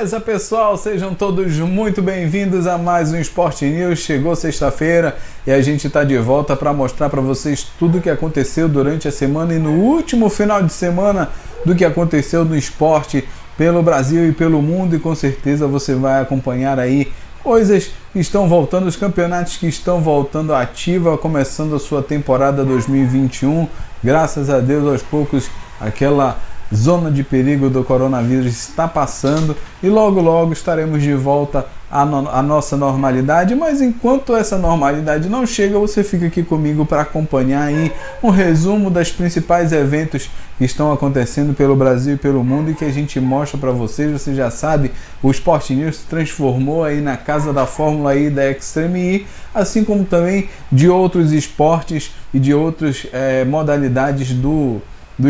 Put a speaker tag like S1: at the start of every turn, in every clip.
S1: Beleza, pessoal? Sejam todos muito bem-vindos a mais um Sport News. Chegou sexta-feira e a gente está de volta para mostrar para vocês tudo o que aconteceu durante a semana e no último final de semana do que aconteceu no esporte pelo Brasil e pelo mundo, e com certeza você vai acompanhar aí coisas que estão voltando, os campeonatos que estão voltando à ativa, começando a sua temporada 2021. Graças a Deus, aos poucos, aquela zona de perigo do coronavírus está passando e logo logo estaremos de volta à nossa normalidade. Mas enquanto essa normalidade não chega, você fica aqui comigo para acompanhar aí um resumo dos principais eventos que estão acontecendo pelo Brasil e pelo mundo e que a gente mostra para vocês. Você já sabe, o Sport News se transformou aí na casa da Fórmula E, da Extreme E, assim como também de outros esportes e de outras modalidades do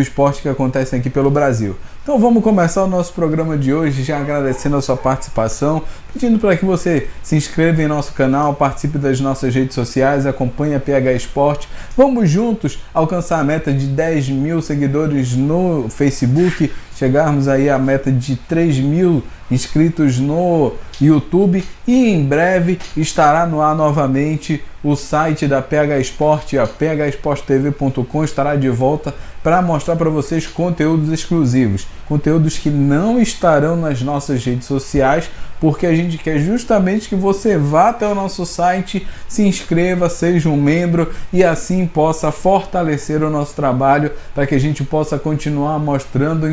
S1: esporte que acontecem aqui pelo Brasil. Então vamos começar o nosso programa de hoje já agradecendo a sua participação, pedindo para que você se inscreva em nosso canal, participe das nossas redes sociais, acompanhe a PH Sport. Vamos juntos alcançar a meta de 10 mil seguidores no Facebook, chegarmos aí à meta de 3 mil inscritos no YouTube e em breve estará no ar novamente o site da PH Sport, a phsporttv.com estará de volta para mostrar para vocês conteúdos exclusivos, conteúdos que não estarão nas nossas redes sociais, porque a gente quer justamente que você vá até o nosso site, se inscreva, seja um membro e assim possa fortalecer o nosso trabalho para que a gente possa continuar mostrando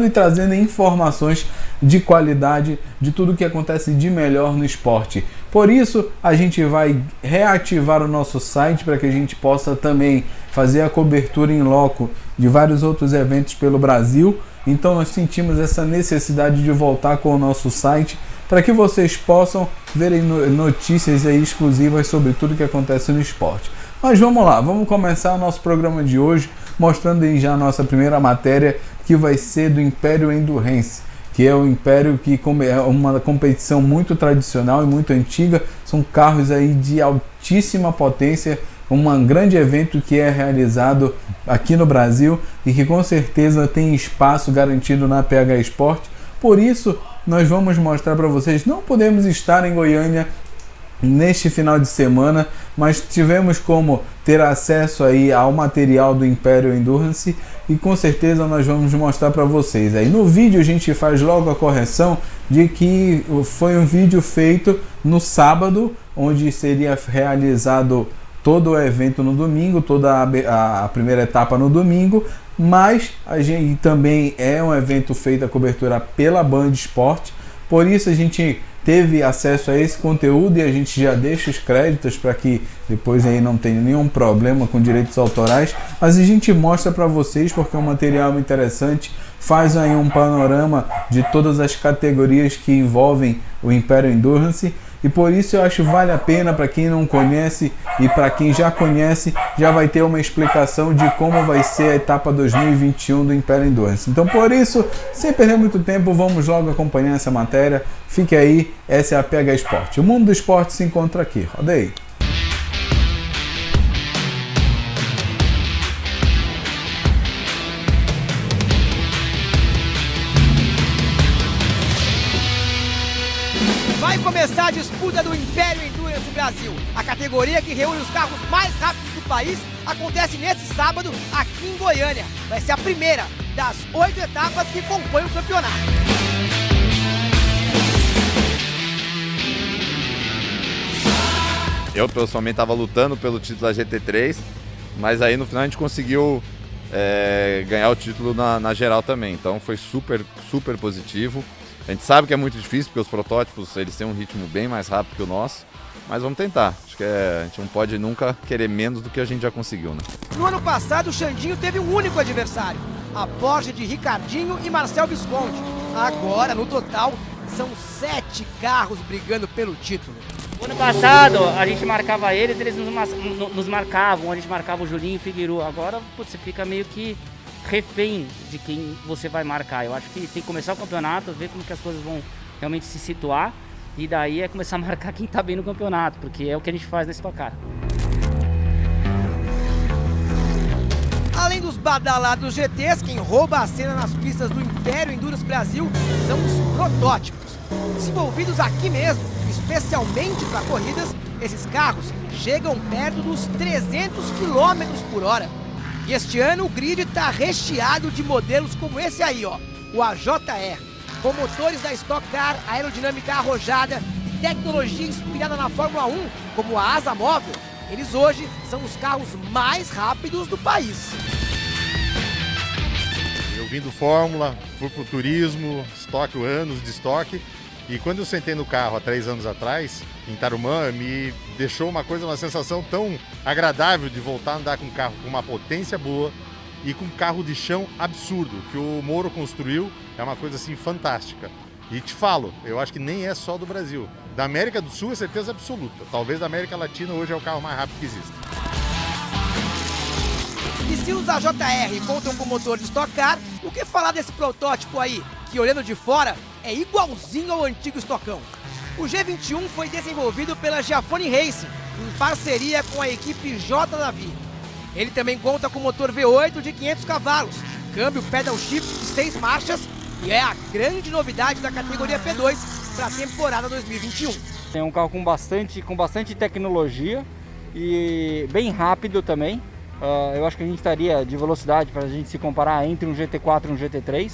S1: e trazendo informações de qualidade de tudo que acontece de melhor no esporte. Por isso, a gente vai reativar o nosso site para que a gente possa também fazer a cobertura em loco de vários outros eventos pelo Brasil. Então nós sentimos essa necessidade de voltar com o nosso site para que vocês possam ver notícias aí exclusivas sobre tudo que acontece no esporte. Mas vamos lá, vamos começar o nosso programa de hoje mostrando aí já a nossa primeira matéria, que vai ser do Império Endurance, que é o Império que é uma competição muito tradicional e muito antiga. São carros aí de altíssima potência, um grande evento que é realizado aqui no Brasil e que com certeza tem espaço garantido na PH Sport. Por isso, nós vamos mostrar para vocês. Não podemos estar em Goiânia neste final de semana, mas tivemos como ter acesso aí ao material do Império Endurance e com certeza nós vamos mostrar para vocês. Aí no vídeo a gente faz logo a correção de que foi um vídeo feito no sábado, onde seria realizado todo o evento no domingo, toda a primeira etapa no domingo, mas a gente também é um evento feito a cobertura pela Band Sport, por isso a gente teve acesso a esse conteúdo e a gente já deixa os créditos para que depois aí não tenha nenhum problema com direitos autorais, mas a gente mostra para vocês porque é um material interessante, faz aí um panorama de todas as categorias que envolvem o Império Endurance. E por isso eu acho que vale a pena para quem não conhece e para quem já conhece, já vai ter uma explicação de como vai ser a etapa 2021 do Império Endurance. Então por isso, sem perder muito tempo, vamos logo acompanhar essa matéria. Fique aí, essa é a PH Sport. O mundo do esporte se encontra aqui. Roda aí.
S2: Vai começar a disputa do Império Endurance Brasil. A categoria que reúne os carros mais rápidos do país acontece nesse sábado aqui em Goiânia. Vai ser a primeira das 8 etapas que compõem o campeonato.
S3: Eu pessoalmente estava lutando pelo título da GT3, mas aí no final a gente conseguiu ganhar o título na geral também. Então foi super positivo. A gente sabe que é muito difícil, porque os protótipos eles têm um ritmo bem mais rápido que o nosso, mas vamos tentar. Acho que a gente não pode nunca querer menos do que a gente já conseguiu, né?
S2: No ano passado, o Xandinho teve um único adversário, a Porsche de Ricardinho e Marcel Visconti. Agora, no total, são 7 carros brigando pelo título.
S4: No ano passado, a gente marcava eles nos marcavam, a gente marcava o Julinho e o Figueiredo. Agora, putz, você fica meio que refém de quem você vai marcar. Eu acho que tem que começar o campeonato, ver como que as coisas vão realmente se situar e daí é começar a marcar quem tá bem no campeonato, porque é o que a gente faz na Stock Car.
S2: Além dos badalados GTs, quem rouba a cena nas pistas do Império Endurance Brasil são os protótipos. Desenvolvidos aqui mesmo, especialmente para corridas, esses carros chegam perto dos 300 km por hora. E este ano o grid está recheado de modelos como esse aí, ó, o AJR, com motores da Stock Car, aerodinâmica arrojada e tecnologia inspirada na Fórmula 1, como a asa móvel. Eles hoje são os carros mais rápidos do país.
S5: Eu vim do Fórmula, fui pro turismo, estoque, anos de estoque. E quando eu sentei no carro há 3 anos atrás, em Tarumã, me deixou uma sensação tão agradável de voltar a andar com um carro com uma potência boa e com um carro de chão absurdo, que o Moro construiu, é uma coisa assim fantástica. E te falo, eu acho que nem é só do Brasil. Da América do Sul é certeza absoluta. Talvez da América Latina hoje é o carro mais rápido que existe.
S2: E se os AJR contam com motor de Stock Car, o que falar desse protótipo aí, que olhando de fora é igualzinho ao antigo Stockão? O G21 foi desenvolvido pela Giafone Racing, em parceria com a equipe J Davi. Ele também conta com motor V8 de 500 cavalos, câmbio pedal shift de 6 marchas e é a grande novidade da categoria P2 para a temporada 2021.
S6: É um carro com bastante tecnologia e bem rápido também. Eu acho que a gente estaria de velocidade para a gente se comparar entre um GT4 e um GT3.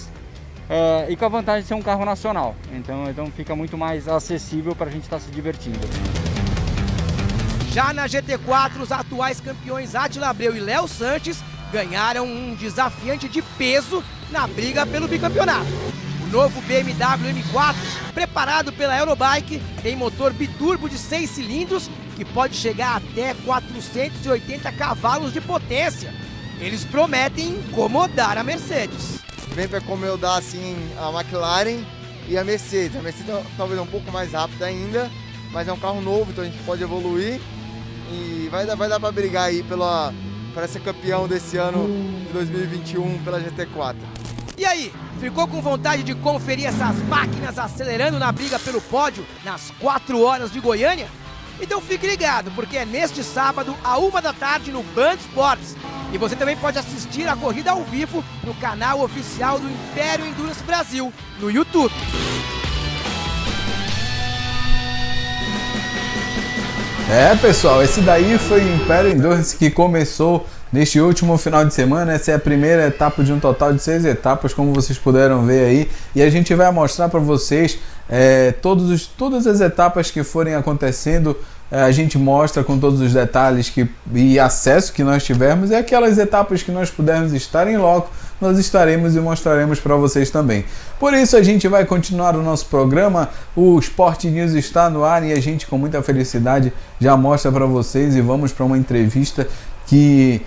S6: E com a vantagem de ser um carro nacional, então fica muito mais acessível para a gente estar se divertindo.
S2: Já na GT4, os atuais campeões Átila Abreu e Léo Sanches ganharam um desafiante de peso na briga pelo bicampeonato. O novo BMW M4, preparado pela Eurobike, tem motor biturbo de 6 cilindros que pode chegar até 480 cavalos de potência. Eles prometem incomodar a Mercedes.
S7: Vem para comodar assim a McLaren e a Mercedes. A Mercedes talvez é um pouco mais rápida ainda, mas é um carro novo, então a gente pode evoluir e vai dar para brigar aí para ser campeão desse ano de 2021 pela GT4.
S2: E aí, ficou com vontade de conferir essas máquinas acelerando na briga pelo pódio nas 4 horas de Goiânia? Então fique ligado, porque é neste sábado, à 1 da tarde, no Band Esportes. E você também pode assistir a corrida ao vivo no canal oficial do Império Endurance Brasil, no YouTube.
S1: Pessoal, esse daí foi o Império Endurance que começou neste último final de semana. Essa é a primeira etapa de um total de 6 etapas, como vocês puderam ver aí. E a gente vai mostrar para vocês todas as etapas que forem acontecendo. A gente mostra com todos os detalhes e acesso que nós tivermos, e aquelas etapas que nós pudermos estar em loco, nós estaremos e mostraremos para vocês também. Por isso a gente vai continuar o nosso programa, o Sport News está no ar e a gente com muita felicidade já mostra para vocês e vamos para uma entrevista que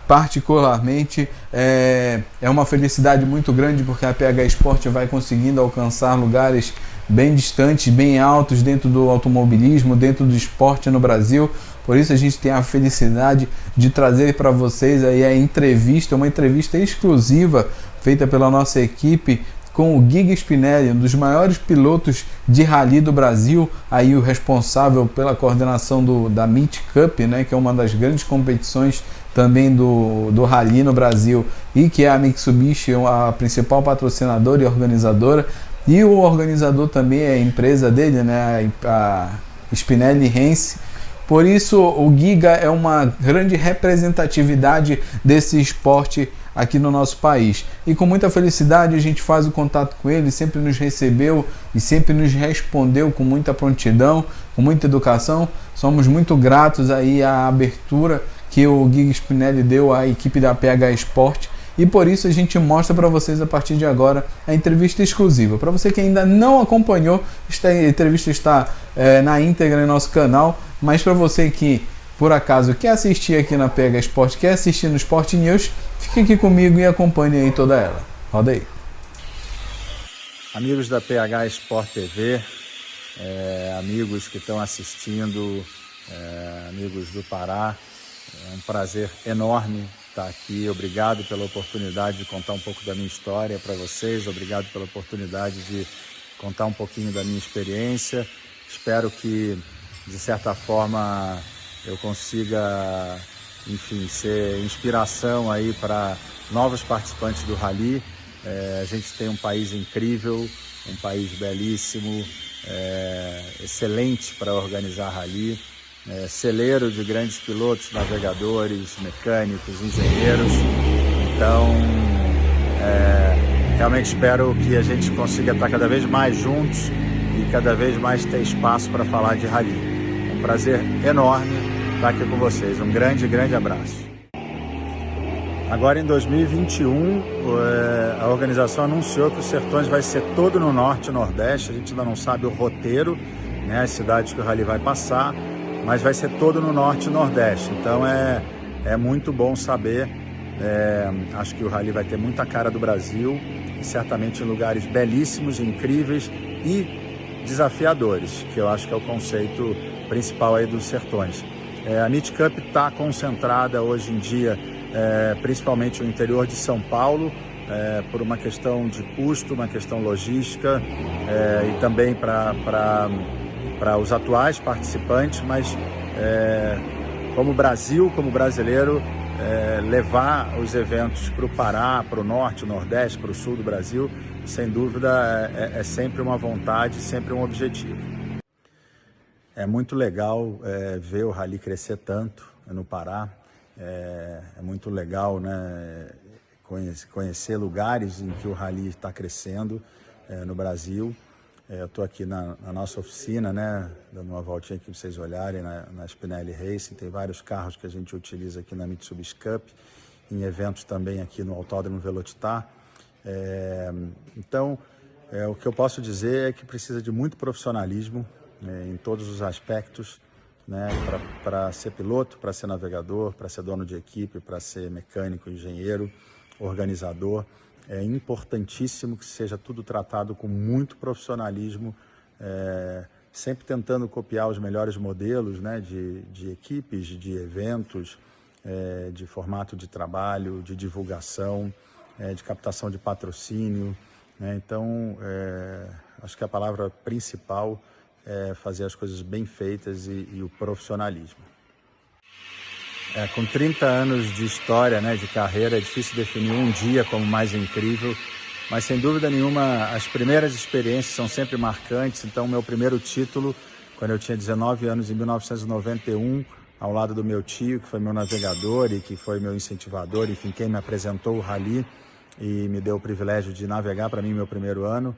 S1: particularmente é uma felicidade muito grande, porque a PH Sport vai conseguindo alcançar lugares bem distantes, bem altos dentro do automobilismo, dentro do esporte no Brasil. Por isso a gente tem a felicidade de trazer para vocês aí a entrevista, uma entrevista exclusiva feita pela nossa equipe com o Giga Spinelli, um dos maiores pilotos de rally do Brasil, aí o responsável pela coordenação da Meet Cup, né, que é uma das grandes competições também do rally no Brasil, e que é a Mitsubishi, a principal patrocinadora e organizadora. E o organizador também é a empresa dele, né, a Spinelli Racing. Por isso o Giga é uma grande representatividade desse esporte aqui no nosso país. E com muita felicidade a gente faz o contato com ele, sempre nos recebeu e sempre nos respondeu com muita prontidão, com muita educação. Somos muito gratos aí à abertura que o Giga Spinelli deu à equipe da PH Sport. E por isso a gente mostra para vocês a partir de agora a entrevista exclusiva. Para você que ainda não acompanhou, esta entrevista está na íntegra em nosso canal. Mas para você que por acaso quer assistir aqui na PH Sport, quer assistir no Sport News, fique aqui comigo e acompanhe aí toda ela. Roda aí.
S8: Amigos da PH Sport TV, amigos que estão assistindo, amigos do Pará, é um prazer enorme estar aqui. Obrigado pela oportunidade de contar um pouco da minha história para vocês, obrigado pela oportunidade de contar um pouquinho da minha experiência. Espero que, de certa forma, eu consiga enfim, ser inspiração aí para novos participantes do rally. A gente tem um país incrível, um país belíssimo, excelente para organizar rally, celeiro de grandes pilotos, navegadores, mecânicos, engenheiros. Então, realmente espero que a gente consiga estar cada vez mais juntos e cada vez mais ter espaço para falar de rally. Um prazer enorme estar aqui com vocês. Um grande, grande abraço. Agora em 2021, a organização anunciou que os Sertões vai ser todo no Norte e Nordeste. A gente ainda não sabe o roteiro, né, as cidades que o rally vai passar, mas vai ser todo no Norte e Nordeste. Então é muito bom saber. Acho que o rally vai ter muita cara do Brasil e certamente em lugares belíssimos, incríveis e desafiadores, que eu acho que é o conceito principal aí dos Sertões. A NIT Cup está concentrada hoje em dia principalmente no interior de São Paulo, por uma questão de custo, uma questão logística e também para os atuais participantes, mas como Brasil, como brasileiro, levar os eventos para o Pará, para o Norte, Nordeste, para o Sul do Brasil, sem dúvida é sempre uma vontade, sempre um objetivo. É muito legal ver o rally crescer tanto no Pará. É muito legal, né, conhecer lugares em que o rally está crescendo no Brasil. Eu estou aqui na nossa oficina, né, dando uma voltinha aqui para vocês olharem na Spinelli Racing. Tem vários carros que a gente utiliza aqui na Mitsubishi Cup, em eventos também aqui no Autódromo Velocitar. Então, o que eu posso dizer é que precisa de muito profissionalismo em todos os aspectos, né, para ser piloto, para ser navegador, para ser dono de equipe, para ser mecânico, engenheiro, organizador. É importantíssimo que seja tudo tratado com muito profissionalismo, sempre tentando copiar os melhores modelos, né, de equipes, de eventos, de formato de trabalho, de divulgação, de captação de patrocínio, né? Então, acho que a palavra principal é fazer as coisas bem feitas e o profissionalismo. Com 30 anos de história, né, de carreira, é difícil definir um dia como mais incrível, mas sem dúvida nenhuma as primeiras experiências são sempre marcantes. Então, meu primeiro título, quando eu tinha 19 anos, em 1991, ao lado do meu tio, que foi meu navegador e que foi meu incentivador, enfim, quem me apresentou o rally e me deu o privilégio de navegar para mim meu primeiro ano.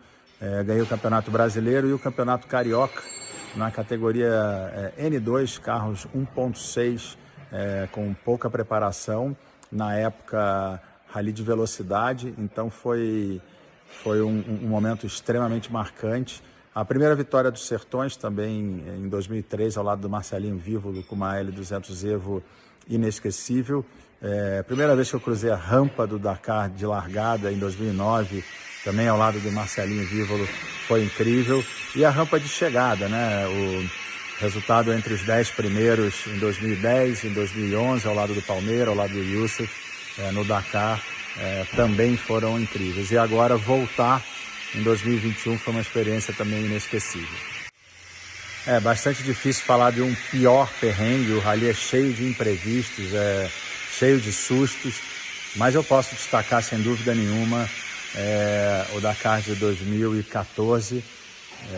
S8: Ganhei o Campeonato Brasileiro e o Campeonato Carioca na categoria N2, carros 1.6, com pouca preparação. Na época, rally de velocidade, então foi um momento extremamente marcante. A primeira vitória dos Sertões também em 2003, ao lado do Marcelinho Vívolo, com uma L200 Evo inesquecível. Primeira vez que eu cruzei a rampa do Dakar de largada em 2009, também ao lado do Marcelinho Vívolo, foi incrível. E a rampa de chegada, né? O resultado entre os 10 primeiros em 2010, em 2011, ao lado do Palmeira, ao lado do Youssef, no Dakar, também foram incríveis. E agora voltar em 2021 foi uma experiência também inesquecível. É bastante difícil falar de um pior perrengue. O rally é cheio de imprevistos, cheio de sustos, mas eu posso destacar sem dúvida nenhuma o Dakar de 2014,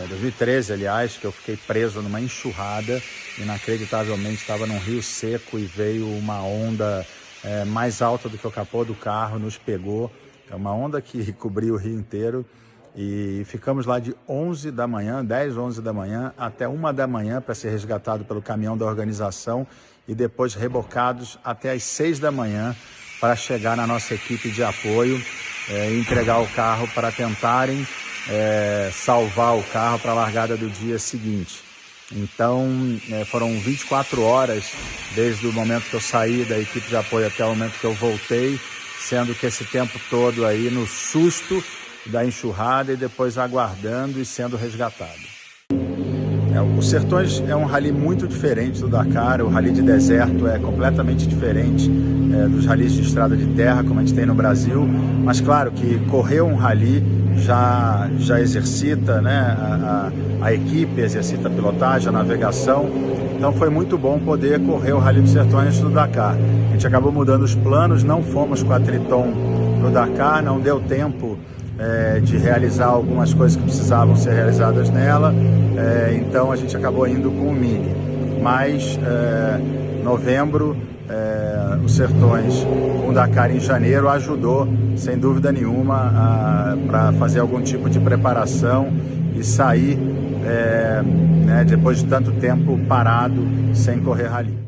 S8: 2013, aliás, que eu fiquei preso numa enxurrada, inacreditavelmente estava num rio seco e veio uma onda mais alta do que o capô do carro, nos pegou. É uma onda que cobriu o rio inteiro e ficamos lá de 11 da manhã, 10, 11 da manhã, até 1 da manhã para ser resgatado pelo caminhão da organização e depois rebocados até às 6 da manhã para chegar na nossa equipe de apoio e entregar o carro para tentarem salvar o carro para a largada do dia seguinte. Então, foram 24 horas desde o momento que eu saí da equipe de apoio até o momento que eu voltei, sendo que esse tempo todo aí no susto da enxurrada e depois aguardando e sendo resgatado. O Sertões é um rally muito diferente do Dakar. O rally de deserto é completamente diferente dos rallies de estrada de terra, como a gente tem no Brasil. Mas claro que correr um rally já exercita, né? A equipe exercita a pilotagem, a navegação. Então foi muito bom poder correr o Rally dos Sertões do Dakar. A gente acabou mudando os planos, não fomos com a Triton no Dakar, não deu tempo de realizar algumas coisas que precisavam ser realizadas nela, então a gente acabou indo com o Mini. Mas novembro, os Sertões com o Dakar em janeiro ajudou, sem dúvida nenhuma, para fazer algum tipo de preparação e sair depois de tanto tempo parado sem correr rally.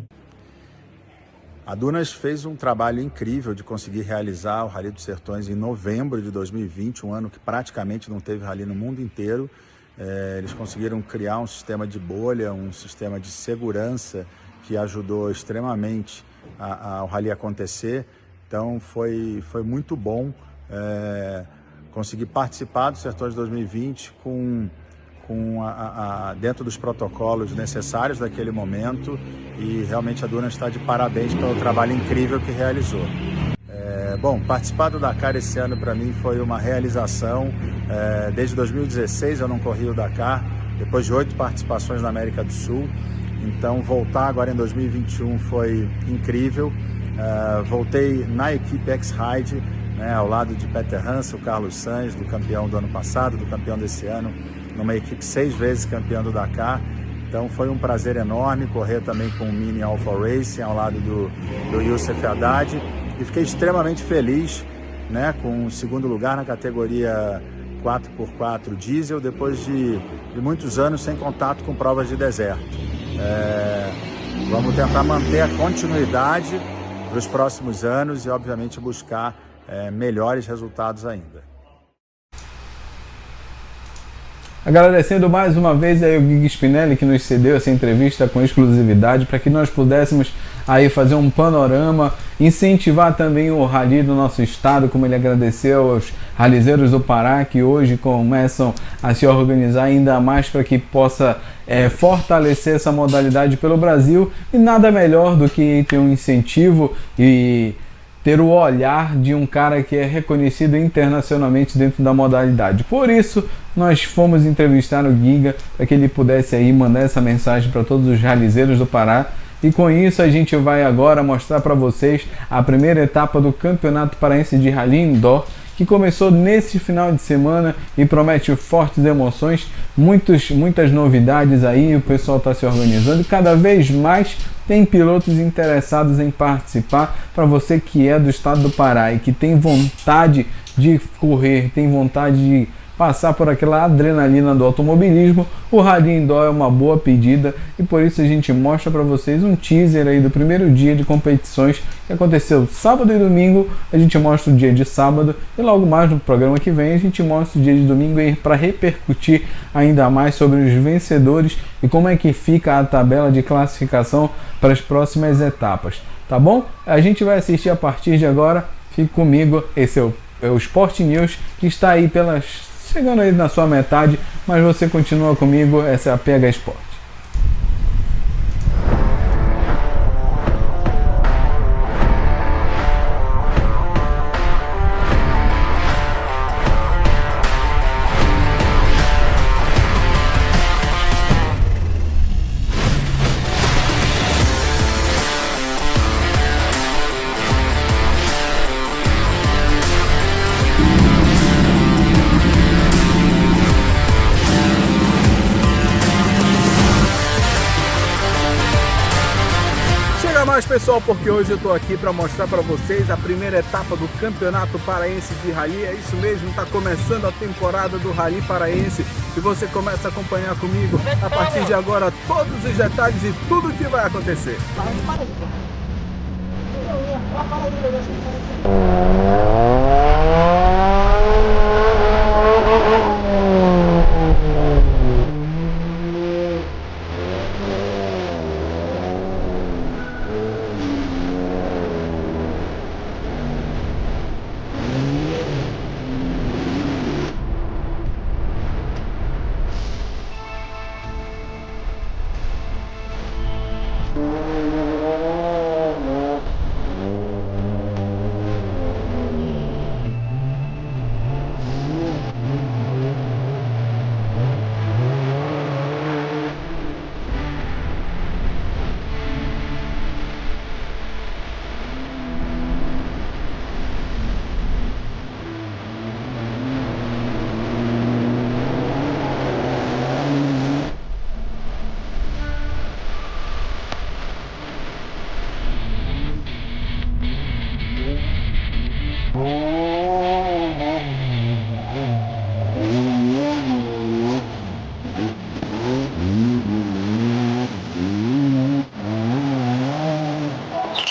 S8: A Dunas fez um trabalho incrível de conseguir realizar o Rally dos Sertões em novembro de 2020, um ano que praticamente não teve rally no mundo inteiro. Eles conseguiram criar um sistema de bolha, um sistema de segurança que ajudou extremamente ao rally acontecer. Então foi muito bom conseguir participar do Sertões 2020 dentro dos protocolos necessários daquele momento, e realmente a Dunas está de parabéns pelo trabalho incrível que realizou. Bom, participar do Dakar esse ano para mim foi uma realização. Desde 2016 eu não corri o Dakar, depois de 8 participações na América do Sul. Então voltar agora em 2021 foi incrível. Voltei na equipe X-Ride, né, ao lado de Peter Hansel, Carlos Sainz, do campeão do ano passado, do campeão desse ano, numa equipe 6 vezes campeã do Dakar. Então foi um prazer enorme correr também com o Mini Alpha Racing ao lado do Youssef Haddad, e fiquei extremamente feliz, né, com o segundo lugar na categoria 4x4 diesel, depois de muitos anos sem contato com provas de deserto. Vamos tentar manter a continuidade para os próximos anos e obviamente buscar melhores resultados ainda.
S1: Agradecendo mais uma vez aí o Gui Spinelli, que nos cedeu essa entrevista com exclusividade para que nós pudéssemos aí fazer um panorama, incentivar também o rally do nosso estado, como ele agradeceu aos ralizeiros do Pará, que hoje começam a se organizar ainda mais para que possa fortalecer essa modalidade pelo Brasil, e nada melhor do que ter um incentivo e ter o olhar de um cara que é reconhecido internacionalmente dentro da modalidade. Por isso, nós fomos entrevistar o Giga para que ele pudesse aí mandar essa mensagem para todos os ralizeiros do Pará. E com isso a gente vai agora mostrar para vocês a primeira etapa do Campeonato Paraense de Rally Indoor, que começou nesse final de semana e promete fortes emoções, muitas novidades aí, o pessoal está se organizando e cada vez mais tem pilotos interessados em participar. Para você que é do estado do Pará e que tem vontade de correr, tem vontade de passar por aquela adrenalina do automobilismo, o Rally Indoor é uma boa pedida, e por isso a gente mostra para vocês um teaser aí do primeiro dia de competições que aconteceu sábado e domingo. A gente mostra o dia de sábado e logo mais no programa que vem a gente mostra o dia de domingo para repercutir ainda mais sobre os vencedores e como é que fica a tabela de classificação para as próximas etapas, tá bom? A gente vai assistir a partir de agora. Fique comigo, esse é o Sport News, que está aí chegando aí na sua metade, mas você continua comigo, essa é a Pgm Sport. Mas pessoal, porque hoje eu tô aqui para mostrar para vocês a primeira etapa do Campeonato Paraense de Rally. É isso mesmo, tá começando a temporada do Rally Paraense e você começa a acompanhar comigo a partir de agora todos os detalhes e tudo o que vai acontecer.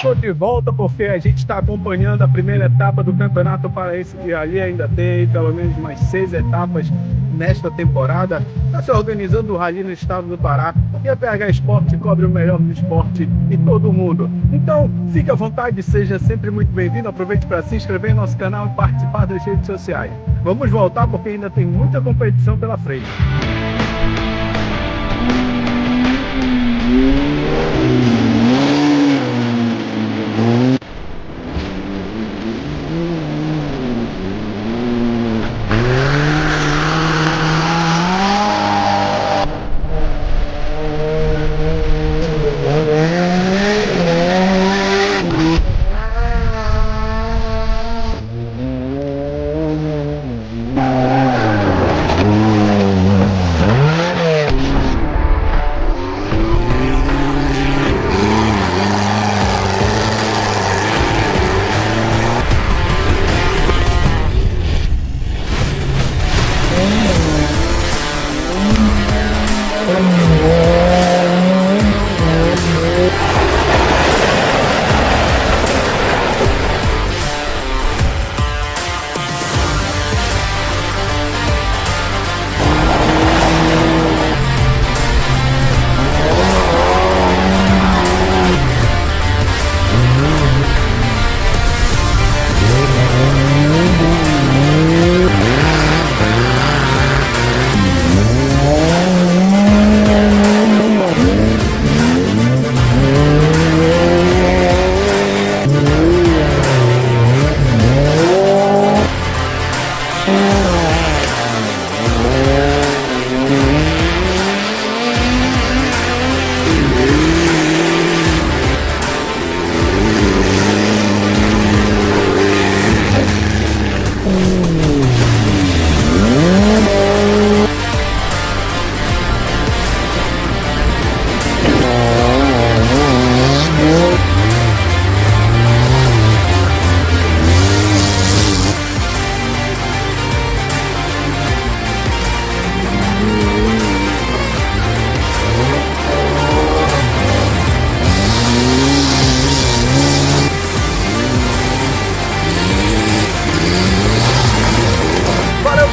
S1: estou de volta porque a gente está acompanhando a primeira etapa do Campeonato Paraense de Rally. Ainda tem pelo menos umas 6 etapas nesta temporada. Está se organizando o Rally no estado do Pará e a PH Sport cobre o melhor do esporte e todo mundo. Então, fique à vontade, seja sempre muito bem-vindo. Aproveite para se inscrever no nosso canal e participar das redes sociais. Vamos voltar porque ainda tem muita competição pela frente.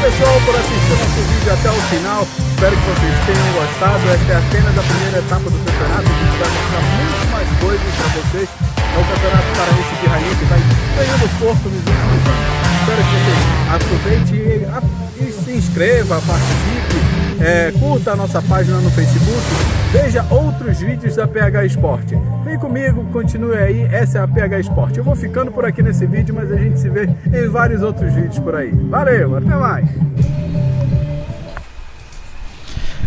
S1: Pessoal, por assistir nosso vídeo até o final, espero que vocês tenham gostado. Esta é apenas a primeira etapa do campeonato. A gente vai mostrar muito mais coisas para vocês. É o Campeonato Paraense de Rally que vai ganhando força nos últimos anos. Espero que vocês aproveitem e se inscreva, participe, curta a nossa página no Facebook, veja outros vídeos da PH Sport. Vem comigo, continue aí, essa é a PH Sport. Eu vou ficando por aqui nesse vídeo, mas a gente se vê em vários outros vídeos por aí. Valeu, até mais!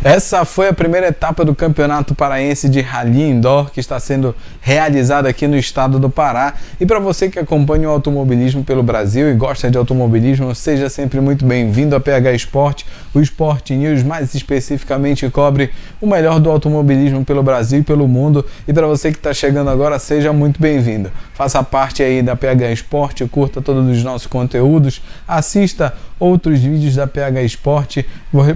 S1: Essa foi a primeira etapa do Campeonato Paraense de Rally Indoor que está sendo realizada aqui no estado do Pará. E para você que acompanha o automobilismo pelo Brasil e gosta de automobilismo, seja sempre muito bem-vindo a PH Sport. O Sport News mais especificamente cobre o melhor do automobilismo pelo Brasil e pelo mundo. E para você que está chegando agora, seja muito bem-vindo. Faça parte aí da PH Sport, curta todos os nossos conteúdos, assista outros vídeos da PH Sport,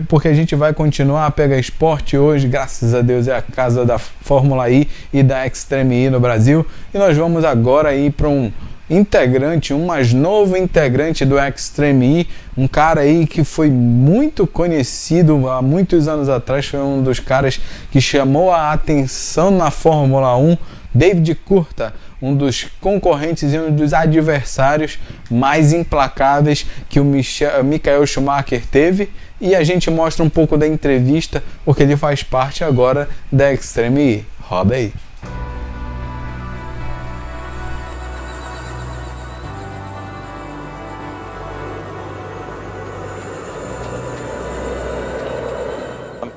S1: porque a gente vai continuar. A PH Sport hoje, graças a Deus, é a casa da Fórmula I e da Extreme I no Brasil, e nós vamos agora ir para um integrante, um mais novo integrante do Extreme I, um cara aí que foi muito conhecido há muitos anos atrás, foi um dos caras que chamou a atenção na Fórmula 1, David Coulthard, um dos concorrentes e um dos adversários mais implacáveis que o Michael Schumacher teve, e a gente mostra um pouco da entrevista, porque ele faz parte agora da Extreme I. Roda aí.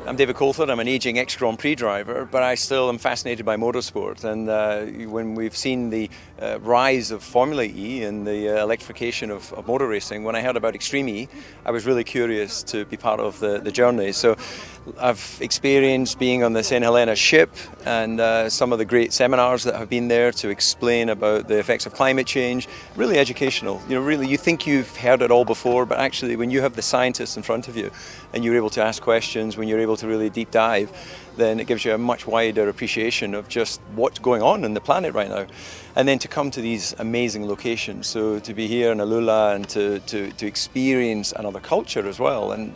S9: I'm David Coulthard. I'm an aging ex-Grand Prix driver, but I still am fascinated by motorsport. And when we've seen the rise of Formula E and the electrification of motor racing, when I heard about Extreme E, I was really curious to be part of the journey. So I've experienced being on the St. Helena ship and some of the great seminars that have been there to explain about the effects of climate change. Really educational. You know, really, you think you've heard it all before, but actually when you have the scientists in front of you and you're able to ask questions, when you're able to to really deep dive, then it gives you a much wider appreciation of just what's going on the planet right now. And then to come to these amazing locations, so to be here in Alula and to experience another culture as well. And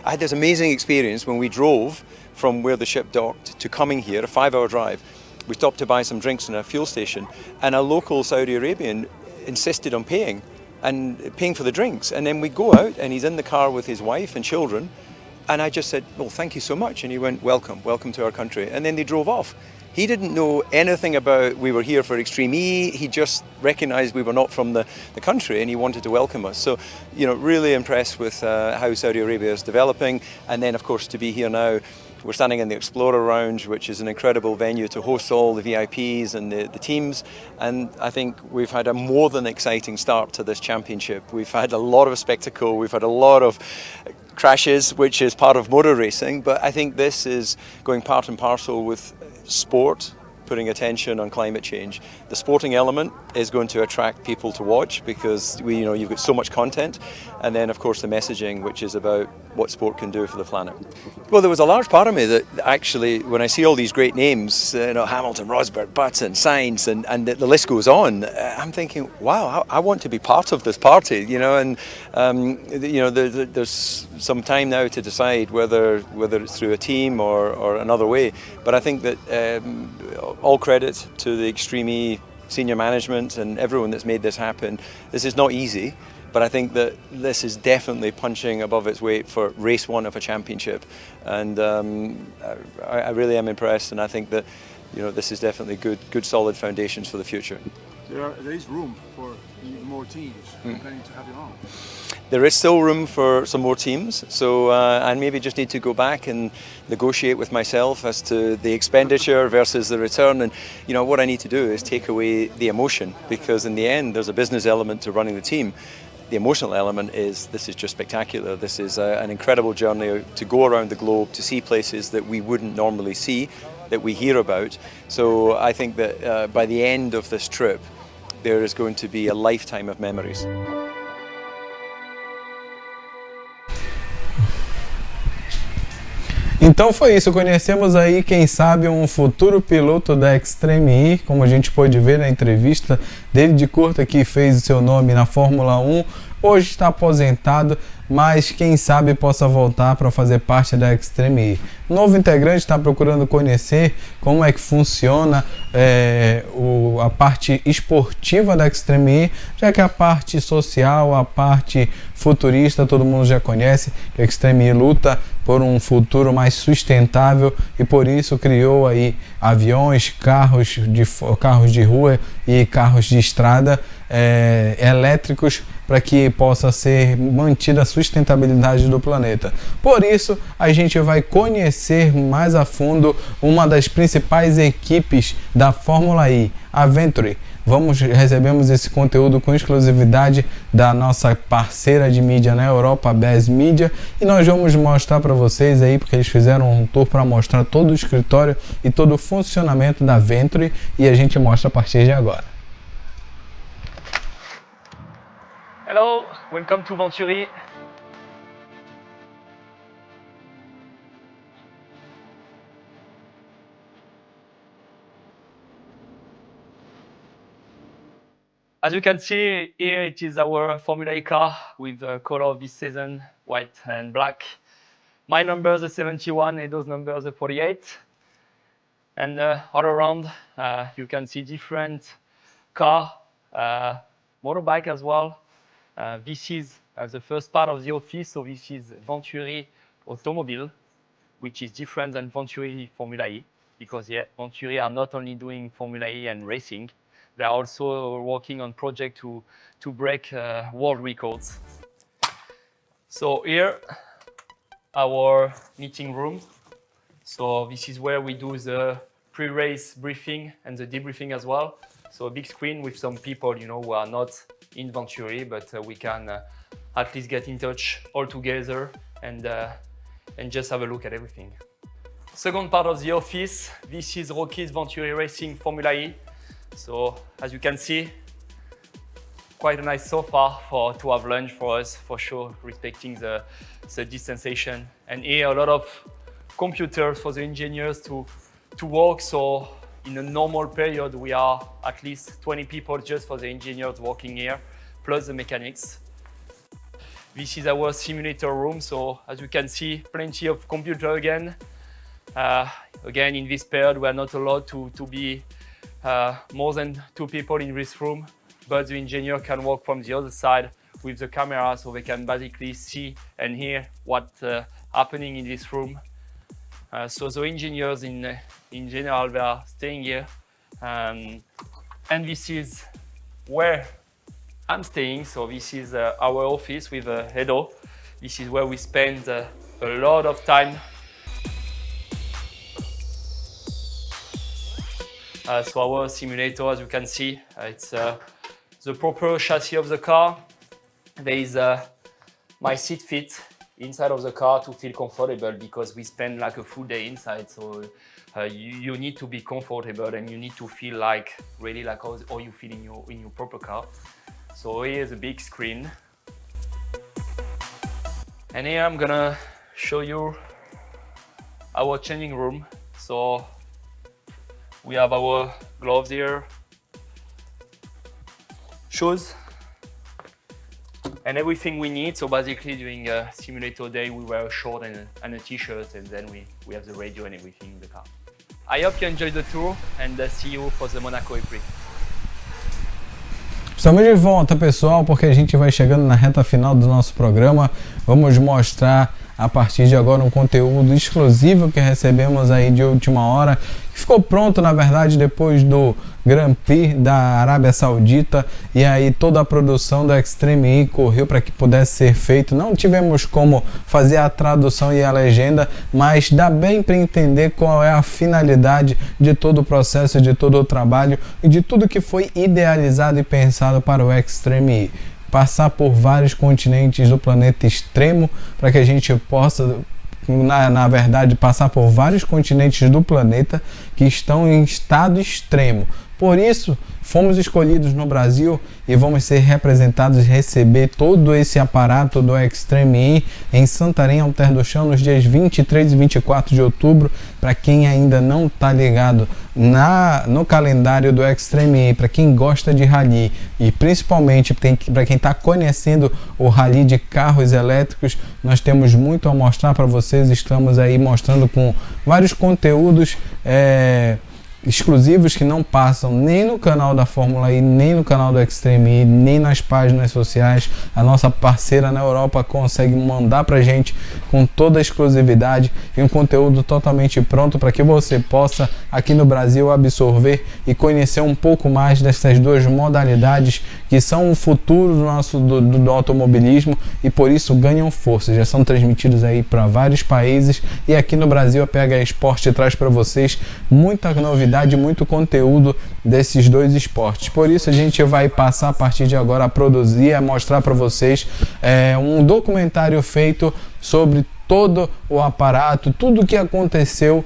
S9: I had this amazing experience when we drove from where the ship docked to coming here, a 5-hour drive. We stopped to buy some drinks in a fuel station, and a local Saudi Arabian insisted on paying for the drinks. And then we go out and he's in the car with his wife and children, and I just said, well, thank you so much. And he went, welcome to our country. And then they drove off. He didn't know anything about we were here for Extreme E. He just recognized we were not from the country, and he wanted to welcome us. So, really impressed with how Saudi Arabia is developing. And then, of course, to be here now, we're standing in the Explorer Lounge, which is an incredible venue to host all the VIPs and the teams. And I think we've had a more than exciting start to this championship. We've had a lot of spectacle. We've had a lot of crashes, which is part of motor racing. But I think this is going part and parcel with sport, putting attention on climate change. The sporting element is going to attract people to watch because you've got so much content, and then of course the messaging, which is about what sport can do for the planet. Well, there was a large part of me that actually, when I see all these great names, Hamilton, Rosberg, Button, Sainz, and the list goes on, I'm thinking, wow, I want to be part of this party, and there's some time now to decide whether it's through a team or another way. But I think that all credit to the Extreme E senior management and everyone that's made this happen. This is not easy, but I think that this is definitely punching above its weight for race one of a championship. And I really am impressed, and I think that this is definitely good solid foundations for the future.
S10: There is room for even more teams. We're planning to have your own.
S9: There is still room for some more teams, so I maybe just need to go back and negotiate with myself as to the expenditure versus the return. And what I need to do is take away the emotion, because in the end there's a business element to running the team. The emotional element is this is just spectacular. This is an incredible journey to go around the globe, to see places that we wouldn't normally see, that we hear about. So I think that by the end of this trip, there is going to be a lifetime of memories.
S1: Então foi isso, conhecemos aí, quem sabe, um futuro piloto da Extreme E, como a gente pôde ver na entrevista. David Coulthard, que fez o seu nome na Fórmula 1, hoje está aposentado, mas quem sabe possa voltar para fazer parte da Extreme E. O novo integrante está procurando conhecer como é que funciona a parte esportiva da Extreme E, já que a parte social, a parte futurista, todo mundo já conhece. A Extreme E luta por um futuro mais sustentável e por isso criou aí aviões, carros de rua e carros de estrada elétricos para que possa ser mantida a sustentabilidade do planeta. Por isso, a gente vai conhecer mais a fundo uma das principais equipes da Fórmula E, a Venturi. Recebemos esse conteúdo com exclusividade da nossa parceira de mídia na Europa, a BES Media, e nós vamos mostrar para vocês aí, porque eles fizeram um tour para mostrar todo o escritório e todo o funcionamento da Venturi, e a gente mostra a partir de agora.
S11: Hello, welcome to Venturi. As you can see here, it is our Formula E car with the color of this season, white and black. My numbers are 71 and those numbers are 48. And all around, you can see different car, motorbike as well. This is the first part of the office, so this is Venturi Automobile, which is different than Venturi Formula E, because Venturi are not only doing Formula E and racing, they are also working on project to break world records. So here, our meeting room. So this is where we do the pre-race briefing and the debriefing as well. So a big screen with some people, who are not in Venturi, but we can at least get in touch all together and just have a look at everything. Second part of the office, this is Rocky's Venturi Racing Formula E. So as you can see, quite a nice sofa to have lunch for us, for sure, respecting the distanciation. And here a lot of computers for the engineers to work. So in a normal period, we are at least 20 people just for the engineers working here, plus the mechanics. This is our simulator room. So as you can see, plenty of computer again. Again, in this period, we are not allowed to be more than 2 people in this room, but the engineer can work from the other side with the camera, so they can basically see and hear what's happening in this room. So the engineers in general, they are staying here. And this is where I'm staying. So this is our office with Edo. This is where we spend a lot of time. So our simulator, as you can see, it's the proper chassis of the car. There is my seat fit inside of the car to feel comfortable, because we spend like a full day inside. So you need to be comfortable, and you need to feel like really like how you feel in your proper car. So here's a big screen. And here I'm gonna show you our changing room. So we have our gloves here, shoes, and everything we need. So basically during a simulator day, we wear a short and a t-shirt, and then we have the radio and everything in the car. I hope you enjoyed the tour, and see you for the Monaco April.
S1: Estamos de volta, pessoal, porque a gente vai chegando na reta final do nosso programa. Vamos mostrar a partir de agora um conteúdo exclusivo que recebemos aí de última hora, que ficou pronto, na verdade, depois do Grand Prix da Arábia Saudita, e aí toda a produção da Extreme E correu para que pudesse ser feito. Não tivemos como fazer a tradução e a legenda, mas dá bem para entender qual é a finalidade de todo o processo, de todo o trabalho e de tudo que foi idealizado e pensado para o Extreme E. Passar por vários continentes do planeta extremo, para que a gente possa, na verdade, passar por vários continentes do planeta que estão em estado extremo. Por isso, fomos escolhidos no Brasil e vamos ser representados e receber todo esse aparato do Extreme E em Santarém, Alter do Chão, nos dias 23 e 24 de outubro. Para quem ainda não está ligado no calendário do Extreme E, para quem gosta de rally e principalmente para quem está conhecendo o rally de carros elétricos, nós temos muito a mostrar para vocês. Estamos aí mostrando com vários conteúdos exclusivos que não passam nem no canal da Fórmula E, nem no canal do Extreme E, nem nas páginas sociais. A nossa parceira na Europa consegue mandar pra gente com toda a exclusividade e um conteúdo totalmente pronto para que você possa aqui no Brasil absorver e conhecer um pouco mais dessas duas modalidades que são o futuro do automobilismo e por isso ganham força. Já são transmitidos aí para vários países e aqui no Brasil a Pgm Sport traz para vocês muita novidade, muito conteúdo desses dois esportes. Por isso a gente vai passar a partir de agora a produzir, a mostrar para vocês um documentário feito sobre todo o aparato, tudo o que aconteceu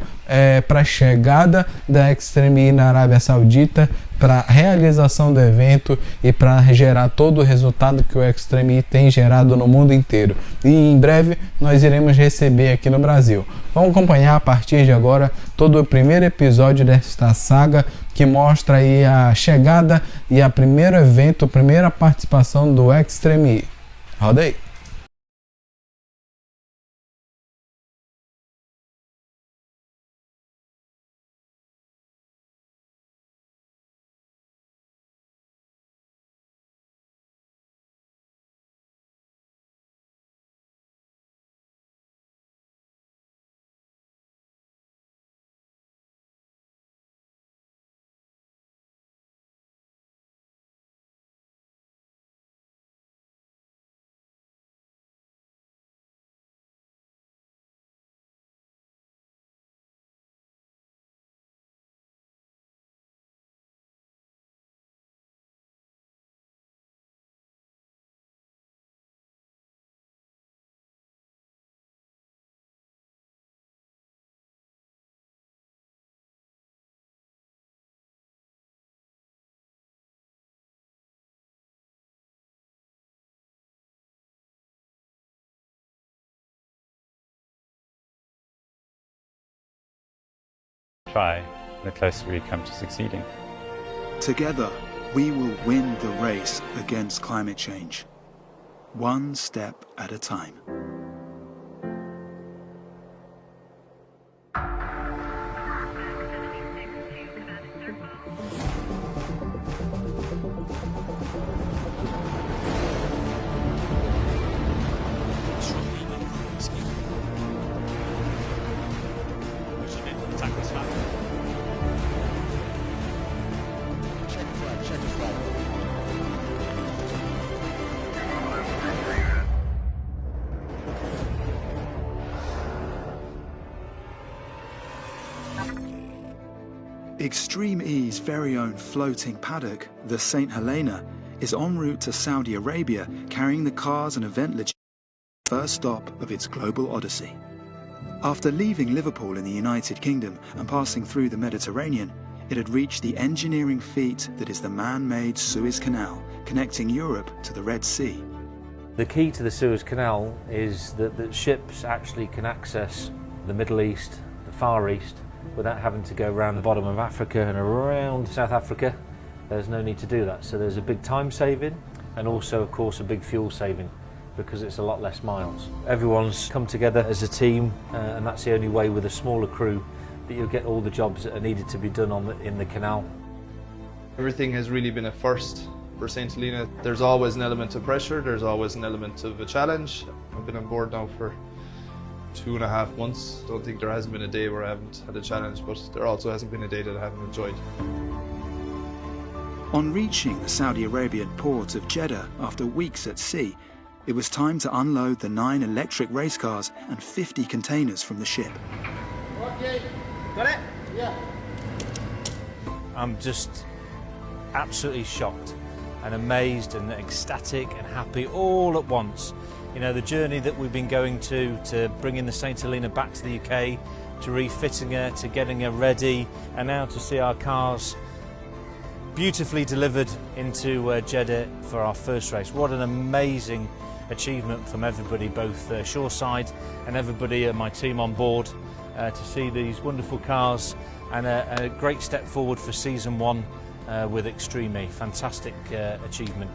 S1: para a chegada da Extreme E na Arábia Saudita, para a realização do evento e para gerar todo o resultado que o Extreme E tem gerado no mundo inteiro. E em breve nós iremos receber aqui no Brasil. Vamos acompanhar a partir de agora todo o primeiro episódio desta saga que mostra aí a chegada e a primeiro evento, a primeira participação do Extreme E. Roda aí!
S12: try, the closer we come to succeeding.
S13: Together, we will win the race against climate change, one step at a time. Extreme E's very own floating paddock, the St. Helena, is en route to Saudi Arabia, carrying the cars and event logistics, first stop of its global Odyssey. After leaving Liverpool in the United Kingdom and passing through the Mediterranean, it had reached the engineering feat that is the man-made Suez Canal, connecting Europe to the Red Sea.
S14: The key to the Suez Canal is that ships actually can access the Middle East, the Far East, without having to go around the bottom of Africa and around South Africa. There's no need to do that. So there's a big time saving and also, of course, a big fuel saving because it's a lot less miles. Everyone's come together as a team and that's the only way with a smaller crew that you'll get all the jobs that are needed to be done in the canal.
S15: Everything has really been a first for St. Helena. There's always an element of pressure, there's always an element of a challenge. I've been on board now for 2.5 months. Don't think there hasn't been a day where I haven't had a challenge, but there also hasn't been a day that I haven't enjoyed.
S13: On reaching the Saudi Arabian port of Jeddah after weeks at sea, it was time to unload the 9 electric race cars and 50 containers from the ship.
S2: Okay, got it? Yeah.
S14: I'm just absolutely shocked and amazed and ecstatic and happy all at once. You know, the journey that we've been going to bringing the St. Helena back to the UK, to refitting her, to getting her ready, and now to see our cars beautifully delivered into Jeddah for our first race. What an amazing achievement from everybody, both shoreside and everybody at my team on board, to see these wonderful cars and a great step forward for season 1 with Extreme E. Fantastic achievement.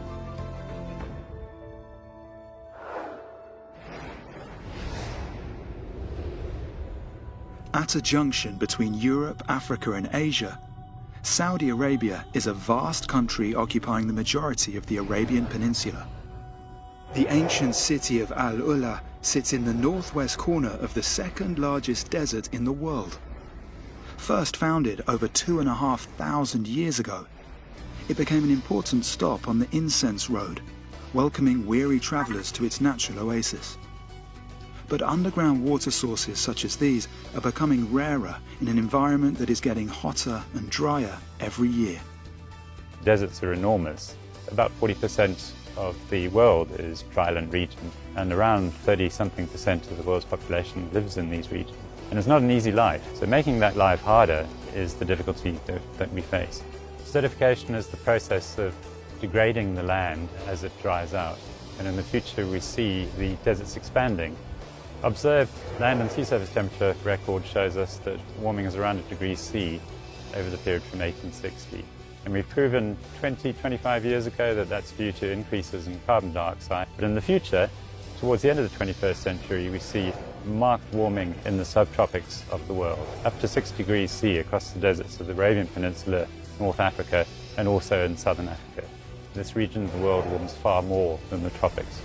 S13: At a junction between Europe, Africa and Asia, Saudi Arabia is a vast country occupying the majority of the Arabian Peninsula. The ancient city of Al-Ula sits in the northwest corner of the second largest desert in the world. First founded over 2,500 years ago, it became an important stop on the Incense Road, welcoming weary travelers to its natural oasis. But underground water sources such as these are becoming rarer in an environment that is getting hotter and drier every year.
S12: Deserts are enormous. About 40% of the world is dryland region, and around 30-something% of the world's population lives in these regions. And it's not an easy life, so making that life harder is the difficulty that we face. Certification is the process of degrading the land as it dries out, and in the future we see the deserts expanding. Observed land and sea surface temperature record shows us that warming is around 1 degree C over the period from 1860. And we've proven 25 years ago that that's due to increases in carbon dioxide. But in the future, towards the end of the 21st century, we see marked warming in the subtropics of the world, up to 6 degrees C across the deserts of the Arabian Peninsula, North Africa, and also in southern Africa. This region of the world warms far more than the tropics.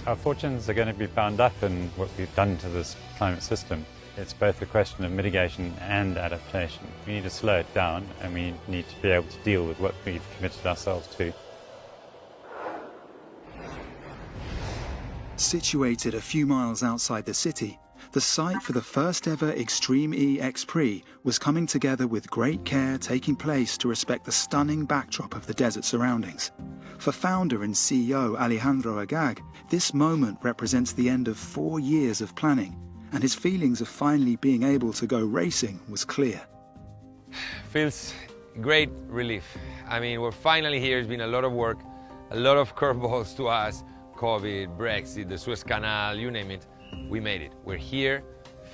S12: Our fortunes are going to be bound up in what we've done to this climate system. It's both a question of mitigation and adaptation. We need to slow it down and we need to be able to deal with what we've committed ourselves to.
S13: Situated a few miles outside the city, the site for the first ever Extreme E X-Prix was coming together with great care, taking place to respect the stunning backdrop of the desert surroundings. For founder and CEO Alejandro Agag, this moment represents the end of 4 years of planning, and his feelings of finally being able to go racing was clear.
S16: Feels great relief. I mean, we're finally here. It's been a lot of work, a lot of curveballs to us. COVID, Brexit, the Suez Canal, you name it. We made it. We're here,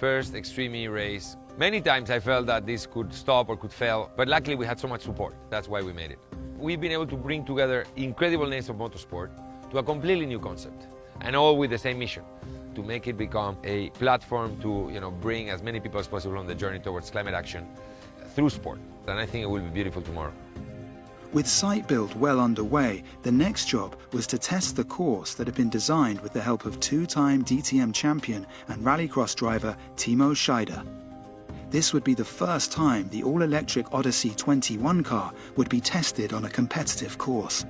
S16: first Extreme E race. Many times I felt that this could stop or could fail, but luckily we had so much support. That's why we made it. We've been able to bring together incredible names of motorsport to a completely new concept, and all with the same mission, to make it become a platform to bring as many people as possible on the journey towards climate action through sport. And I think it will be beautiful tomorrow.
S13: With site build well underway, the next job was to test the course that had been designed with the help of two-time DTM champion and rallycross driver Timo Scheider. This would be the first time the all-electric Odyssey 21 car would be tested on a competitive course.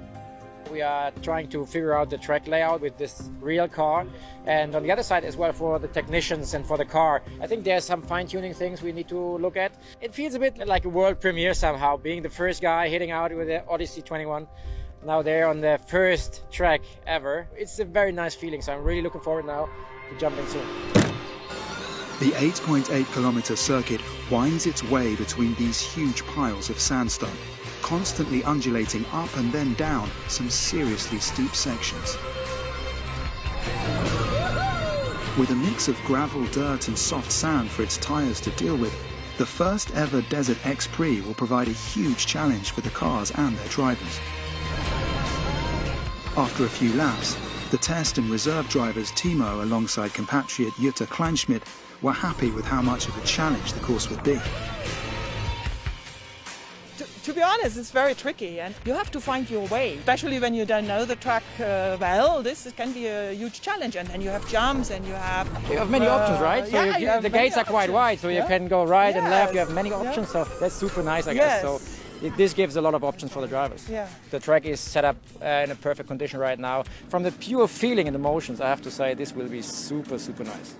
S17: We are trying to figure out the track layout with this real car, and on the other side as well for the technicians and for the car. I think there's some fine-tuning things we need to look at. It feels a bit like a world premiere somehow, being the first guy hitting out with the Odyssey 21. Now they're on the first track ever. It's a very nice feeling, so I'm really looking forward now to jump in soon.
S13: The 8.8 kilometer circuit winds its way between these huge piles of sandstone, constantly undulating up and then down some seriously steep sections. With a mix of gravel, dirt and soft sand for its tyres to deal with, the first ever Desert X Prix will provide a huge challenge for the cars and their drivers. After a few laps, the test and reserve drivers Timo alongside compatriot Jutta Kleinschmidt were happy with how much of a challenge the course would be.
S18: To be honest, it's very tricky and you have to find your way, especially when you don't know the track well. This can be a huge challenge, and then you have jumps and you have
S17: many options, right? So
S18: yeah,
S17: the gates are quite wide, so you can go right and left. You have many options, so that's super nice, I guess. So this gives a lot of options for the drivers.
S18: Yeah.
S17: The track is set up in a perfect condition right now. From the pure feeling and emotions, I have to say this will be super, super nice.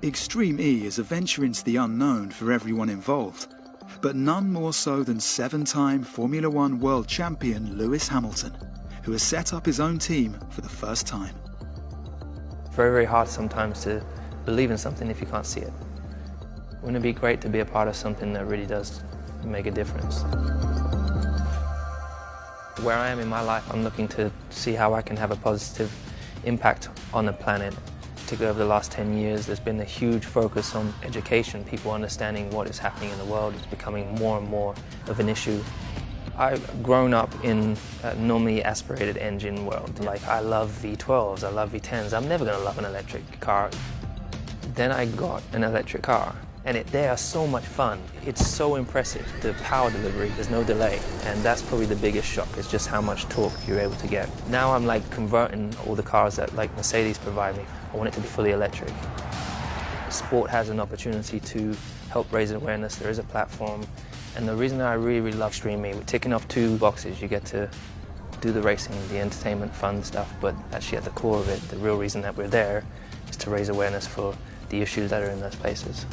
S13: Extreme E is a venture into the unknown for everyone involved, but none more so than seven-time Formula One world champion Lewis Hamilton, who has set up his own team for the first time.
S19: Very, very hard sometimes to believe in something if you can't see it. Wouldn't it be great to be a part of something that really does make a difference? Where I am in my life, I'm looking to see how I can have a positive impact on the planet. Particularly over the last 10 years, there's been a huge focus on education, people understanding what is happening in the world. It's becoming more and more of an issue. I've grown up in a normally aspirated engine world. Like, I love V12s, I love V10s. I'm never going to love an electric car. Then I got an electric car, and they are so much fun. It's so impressive, the power delivery, there's no delay. And that's probably the biggest shock, is just how much torque you're able to get. Now I'm like converting all the cars that like Mercedes provide me. I want it to be fully electric. Sport has an opportunity to help raise awareness. There is a platform. And the reason I really, really love Extreme E, we're ticking off two boxes. You get to do the racing, the entertainment, fun stuff, but actually at the core of it, the real reason that we're there is to raise awareness for the issues that are in those places.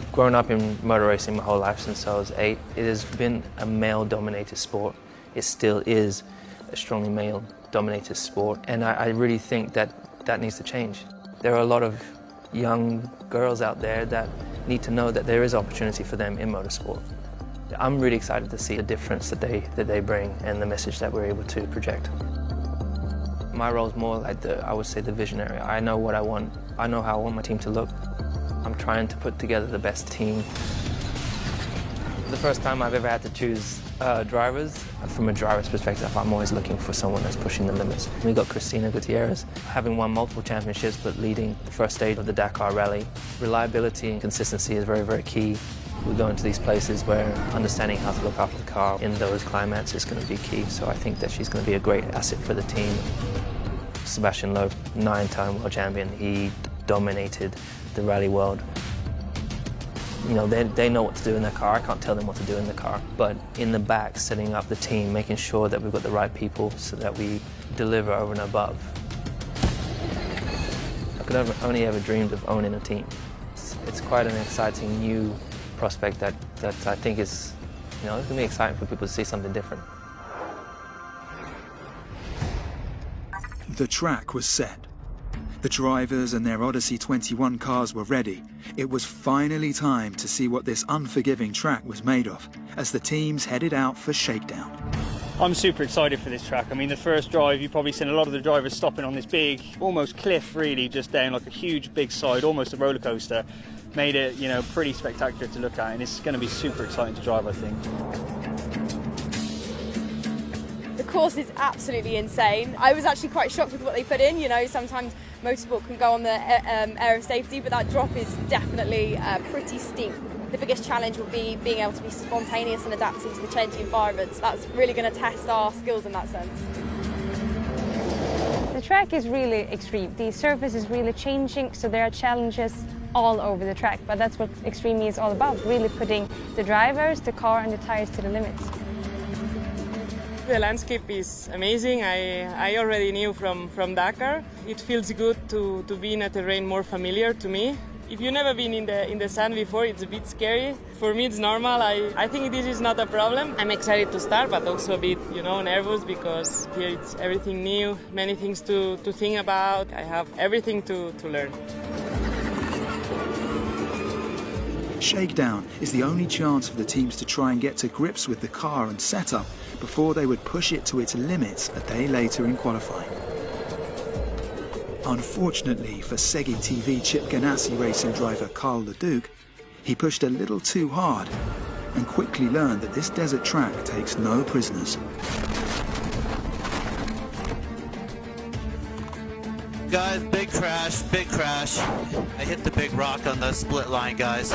S19: I've grown up in motor racing my whole life since I was 8. It has been a male-dominated sport. It still is a strongly male-dominated sport, and I really think that needs to change. There are a lot of young girls out there that need to know that there is opportunity for them in motorsport. I'm really excited to see the difference that they bring and the message that we're able to project. My role is more like I would say the visionary. I know what I want. I know how I want my team to look. I'm trying to put together the best team. The first time I've ever had to choose drivers, from a driver's perspective, I'm always looking for someone that's pushing the limits. We got Christina Gutierrez, having won multiple championships but leading the first stage of the Dakar Rally. Reliability and consistency is very, very key. We go into these places where understanding how to look after the car in those climates is going to be key, so I think that she's going to be a great asset for the team. Sebastian Loeb, 9-time world champion, he dominated the rally world. You know, they know what to do in their car. I can't tell them what to do in the car. But in the back, setting up the team, making sure that we've got the right people so that we deliver over and above. I could have only ever dreamed of owning a team. It's quite an exciting new prospect that I think is, it's going to be exciting for people to see something different.
S13: The track was set. The drivers and their Odyssey 21 cars were ready. It was finally time to see what this unforgiving track was made of as the teams headed out for shakedown.
S20: I'm super excited for this track. I mean, the first drive, you've probably seen a lot of the drivers stopping on this big, almost cliff really, just down like a huge big side, almost a roller coaster. Made it, you know, pretty spectacular to look at, and it's going to be super exciting to drive, I think.
S21: The course is absolutely insane. I was actually quite shocked with what they put in. You know, sometimes motorsport can go on the air of safety, but that drop is definitely pretty steep. The biggest challenge will be being able to be spontaneous and adapting to the changing environments. That's really going to test our skills in that sense.
S22: The track is really extreme. The surface is really changing, so there are challenges all over the track, but that's what Extreme E is all about, really putting the drivers, the car and the tires to the limits.
S23: The landscape is amazing. I already knew from Dakar. It feels good to be in a terrain more familiar to me. If you've never been in the sand before, it's a bit scary. For me, it's normal. I think this is not a problem. I'm excited to start, but also a bit, you know, nervous because here it's everything new, many things to think about. I have everything to learn.
S13: Shakedown is the only chance for the teams to try and get to grips with the car and setup before they would push it to its limits a day later in qualifying. Unfortunately for Segi TV Chip Ganassi racing driver Carl Leduc, he pushed a little too hard and quickly learned that this desert track takes no prisoners.
S24: Guys, big crash, big crash. I hit the big rock on the split line, guys.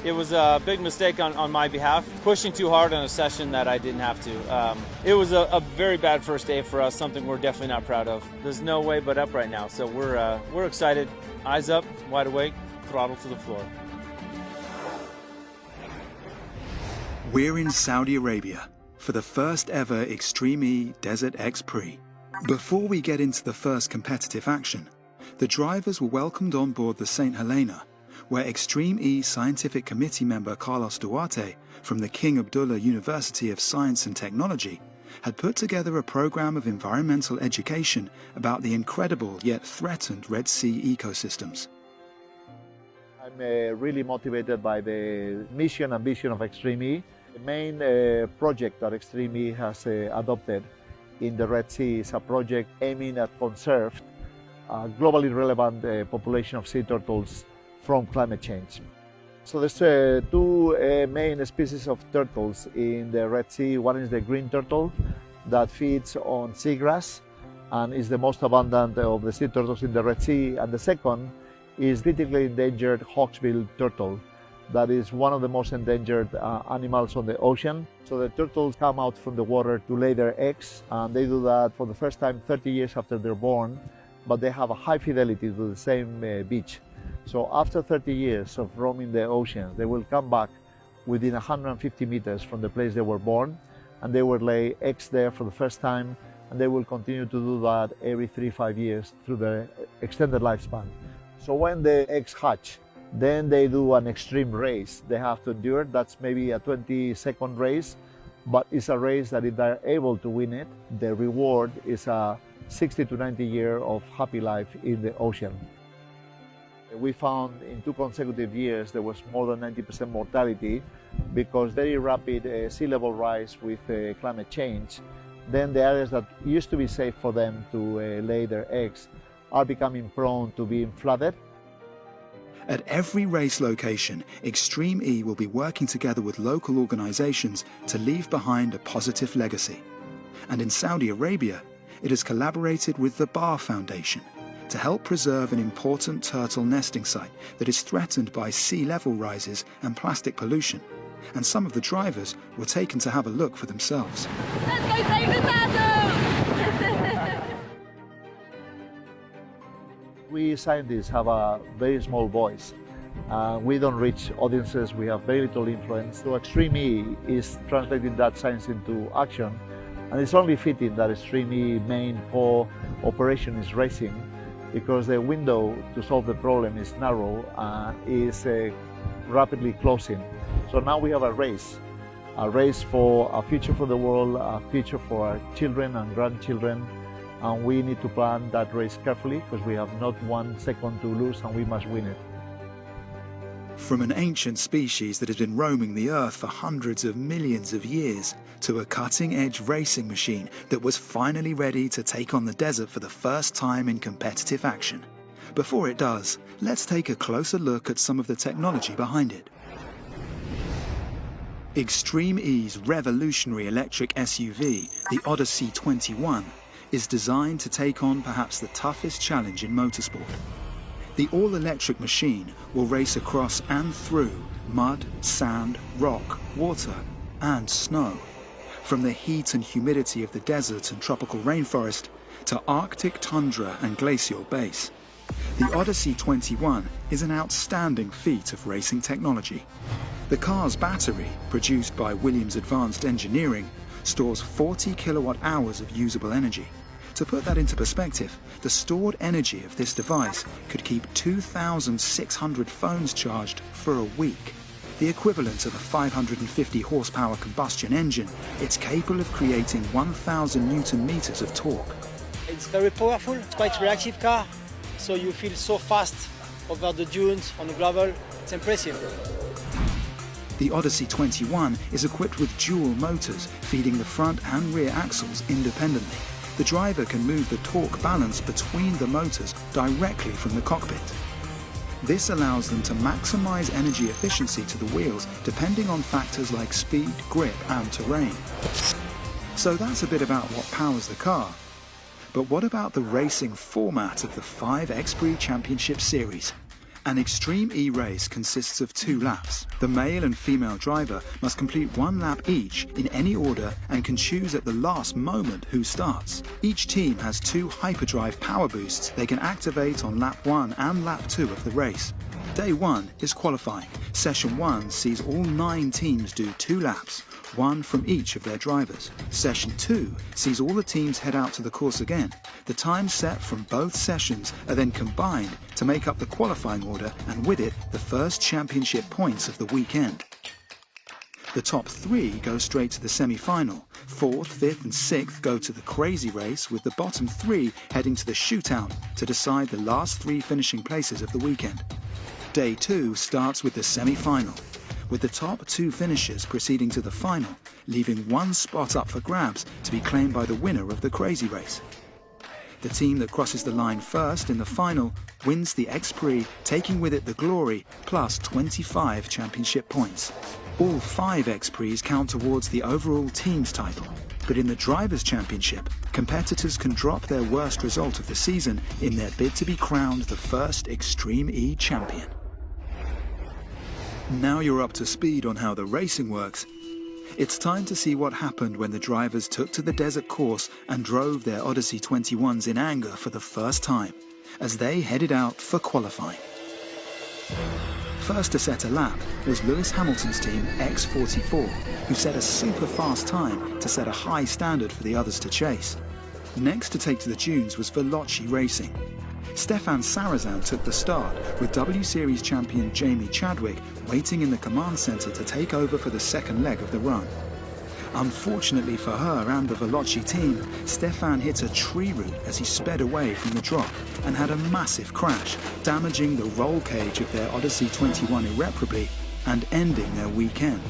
S6: It was a big mistake on my behalf, pushing too hard on a session that I didn't have to. It was a very bad first day for us, something we're definitely not proud of. There's no way but up right now, so we're excited. Eyes up, wide awake, throttle to the floor.
S13: We're in Saudi Arabia for the first ever Extreme E Desert X Prix. Before we get into the first competitive action, the drivers were welcomed on board the St. Helena, where Extreme E Scientific Committee member Carlos Duarte from the King Abdullah University of Science and Technology had put together a program of environmental education about the incredible yet threatened Red Sea ecosystems.
S25: I'm really motivated by the mission and vision of Extreme E. The main project that Extreme E has adopted in the Red Sea is a project aiming at conserve a globally relevant population of sea turtles from climate change. So there's two main species of turtles in the Red Sea. One is the green turtle that feeds on seagrass and is the most abundant of the sea turtles in the Red Sea. And the second is critically endangered hawksbill turtle that is one of the most endangered animals on the ocean. So the turtles come out from the water to lay their eggs, and they do that for the first time 30 years after they're born, but they have a high fidelity to the same beach. So after 30 years of roaming the oceans, they will come back within 150 meters from the place they were born, and they will lay eggs there for the first time, and they will continue to do that every 3-5 years through their extended lifespan. So when the eggs hatch, then they do an extreme race. They have to endure. That's maybe a 20-second race, but it's a race that if they're able to win it, the reward is a 60 to 90 years of happy life in the ocean. We found in 2 consecutive years there was more than 90% mortality because very rapid sea level rise with climate change. Then the areas that used to be safe for them to lay their eggs are becoming prone to being flooded.
S13: At every race location, Extreme E will be working together with local organizations to leave behind a positive legacy. And in Saudi Arabia, it has collaborated with the Bar Foundation to help preserve an important turtle nesting site that is threatened by sea level rises and plastic pollution. And some of the drivers were taken to have a look for themselves.
S21: Let's go save the turtle!
S25: We scientists have a very small voice. We don't reach audiences, we have very little influence. So Extreme E is translating that science into action, and it's only fitting that Extreme E main core operation is racing, because the window to solve the problem is narrow and is rapidly closing. So now we have a race for a future for the world, a future for our children and grandchildren, and we need to plan that race carefully because we have not 1 second to lose and we must win it.
S13: From an ancient species that has been roaming the Earth for hundreds of millions of years to a cutting-edge racing machine that was finally ready to take on the desert for the first time in competitive action. Before it does, let's take a closer look at some of the technology behind it. Extreme E's revolutionary electric SUV, the Odyssey 21, is designed to take on perhaps the toughest challenge in motorsport. The all-electric machine will race across and through mud, sand, rock, water, and snow. From the heat and humidity of the desert and tropical rainforest to Arctic tundra and glacial base. The Odyssey 21 is an outstanding feat of racing technology. The car's battery, produced by Williams Advanced Engineering, stores 40 kilowatt-hours of usable energy. To put that into perspective, the stored energy of this device could keep 2,600 phones charged for a week. The equivalent of a 550 horsepower combustion engine, it's capable of creating 1,000 Newton meters of torque.
S3: It's very powerful, it's quite a reactive car, so you feel so fast over the dunes, on the gravel. It's impressive.
S13: The Odyssey 21 is equipped with dual motors feeding the front and rear axles independently. The driver can move the torque balance between the motors directly from the cockpit. This allows them to maximize energy efficiency to the wheels depending on factors like speed, grip, and terrain. So that's a bit about what powers the car. But what about the racing format of the 5 Xprix Championship Series? An Extreme E race consists of 2 laps. The male and female driver must complete 1 lap each in any order and can choose at the last moment who starts. Each team has 2 hyperdrive power boosts they can activate on lap 1 and lap 2 of the race. Day 1 is qualifying. Session 1 sees all 9 teams do 2 laps, 1 from each of their drivers. Session 2 sees all the teams head out to the course again. The times set from both sessions are then combined to make up the qualifying order and with it the first championship points of the weekend. The top 3 go straight to the semi-final. 4th, 5th and 6th go to the crazy race, with the bottom 3 heading to the shootout to decide the last 3 finishing places of the weekend. Day 2 starts with the semi-final, with the top 2 finishers proceeding to the final, leaving 1 spot up for grabs to be claimed by the winner of the crazy race. The team that crosses the line first in the final wins the Xprix, taking with it the glory plus 25 championship points. All 5 Xprix count towards the overall team's title, but in the Drivers' Championship, competitors can drop their worst result of the season in their bid to be crowned the first Extreme E champion. Now you're up to speed on how the racing works. It's time to see what happened when the drivers took to the desert course and drove their Odyssey 21s in anger for the first time, as they headed out for qualifying. First to set a lap was Lewis Hamilton's team X44, who set a super fast time to set a high standard for the others to chase. Next to take to the dunes was Veloci Racing. Stefan Sarazan took the start, with W Series champion Jamie Chadwick waiting in the command center to take over for the second leg of the run. Unfortunately for her and the Veloci team, Stefan hit a tree root as he sped away from the drop and had a massive crash, damaging the roll cage of their Odyssey 21 irreparably and ending their weekend.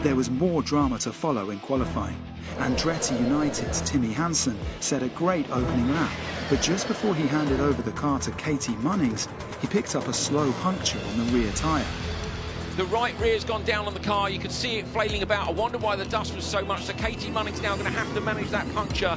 S13: There was more drama to follow in qualifying. Andretti United's Timmy Hansen set a great opening lap, but just before he handed over the car to Katie Munnings, he picked up a slow puncture on the rear tyre.
S4: The right rear's gone down on the car. You can see it flailing about. I wonder why the dust was so much. So Katie Munnings now going to have to manage that puncture.